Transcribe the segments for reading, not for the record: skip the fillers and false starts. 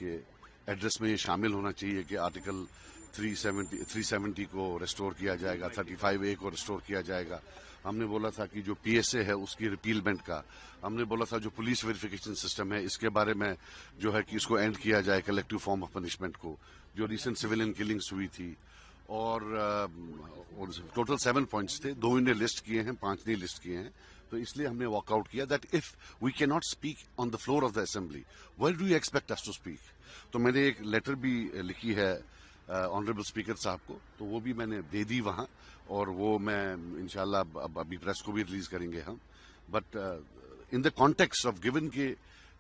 के एड्रेस में ये शामिल होना चाहिए कि आर्टिकल 370 को रेस्टोर किया जाएगा, 35A को रेस्टोर किया जाएगा। हमने बोला था कि जो PSA है उसकी रिपीलमेंट का, हमने बोला था जो पुलिस वेरिफिकेशन सिस्टम है इसके बारे में जो है कि इसको एंड किया जाए, कलेक्टिव फॉर्म ऑफ पनिशमेंट को, जो रिसेंट सिविलियन किलिंग्स हुई थी। और टोटल 7 पॉइंट्स थे, 2 इन्हें लिस्ट किए हैं, 5 नहीं लिस्ट किए हैं। तो इसलिए हमने वॉकआउट किया that if we can not speak on the floor of the assembly, where do you expect us to speak. तो मैंने एक लेटर भी लिखी है ऑनरेबल स्पीकर साहब को, तो वो भी मैंने दे दी वहां, और वो मैं इंशाल्लाह अभी प्रेस को भी रिलीज करेंगे हम। But in the context of given के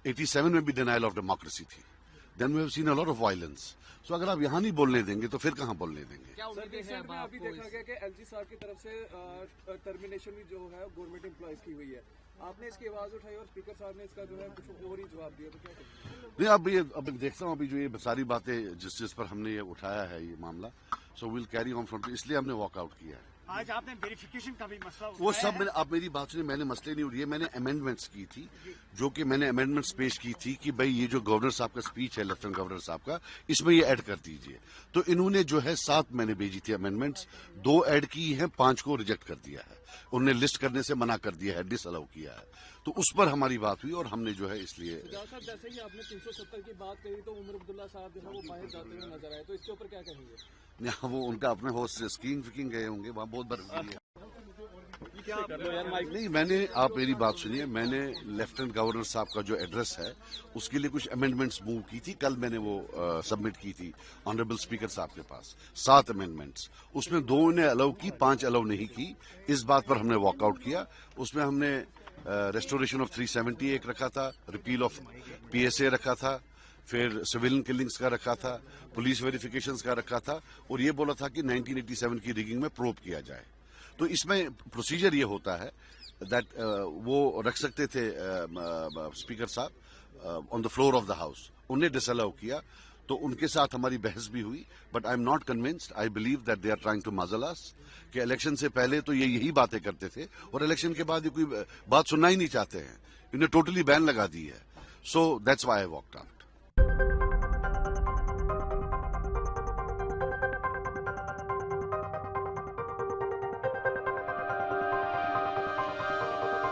87 में भी डिनायल ऑफ डेमोक्रेसी थी, then we have seen a lot of violence. So अगर आप यहाँ नहीं बोलने देंगे तो फिर कहाँ बोलने देंगे। क्या उम्मीदें हैं अभी देखा गया कि LG साहब की तरफ से टर्मिनेशन भी जो है गवर्नमेंट एम्प्लॉयज की हुई है, आपने इसकी आवाज उठाई और स्पीकर साहब ने इसका जो है कुछ और ही जवाब दिया, तो क्या करेंगे? नहीं, अब देखता हूँ अभी जो ये सारी बातें जिस पर हमने ये उठाया है ये मामला, so will carry on from, इसलिए हमने वॉकआउट किया है। आज आपने वेरिफिकेशन का भी मसला वो सब मैंने, आप मेरी बात सुनिए, मैंने मसले नहीं उठाए, मैंने अमेंडमेंट्स की थी, जो कि मैंने अमेंडमेंट्स पेश की थी कि भाई ये जो गवर्नर साहब का स्पीच है, लेफ्टिनेंट गवर्नर साहब का, इसमें ये ऐड कर दीजिए। तो इन्होंने जो है 7 मैंने भेजी थी अमेंडमेंट्स, 2 ऐड की हैं, 5 को रिजेक्ट कर दिया है, उन्होंने लिस्ट करने से मना कर दिया है, डिसअलाउ किया है। तो उस पर हमारी बात हुई और हमने जो है इसलिए साहब जैसे ही आपने 370 की बात कही तो उमर अब्दुल्ला साहब जो है वो बाहर जाते हुए नजर आए, तो इसके ऊपर क्या कहेंगे? वो उनका अपने होस्ट स्कीइंग फिकिंग गए होंगे, वहाँ बहुत बर्फ गिरी है। नहीं, मैंने, आप मेरी बात सुनिए, मैंने लेफ्टिनेंट गवर्नर साहब का जो एड्रेस है उसके लिए कुछ अमेंडमेंट्स मूव की थी, कल मैंने वो सबमिट की थी ऑनरेबल स्पीकर साहब के पास, 7 अमेंडमेंट्स, उसमें 2 ने अलाउ की, 5 अलाउ नहीं की। इस बात पर हमने वॉकआउट किया। उसमें हमने रेस्टोरेशन ऑफ 370 एक रखा था, रिपील ऑफ PSA रखा था, फिर सिविलियन किलिंग्स का रखा था, पुलिस वेरिफिकेशंस का रखा था, और ये बोला था कि 1987 की रिगिंग में प्रोब किया जाए। तो इसमें प्रोसीजर ये होता है दैट वो रख सकते थे स्पीकर साहब on the floor of the house, उन्हें डिसअलाउ किया, तो उनके साथ हमारी बहस भी हुई। But I am not convinced, I believe that they are trying to muzzle us, कि इलेक्शन से पहले तो ये यही बातें करते थे और इलेक्शन के बाद ये कोई बात सुनना ही नहीं चाहते हैं, इन्हें टोटली बैन लगा दी है। So that's why I walked out.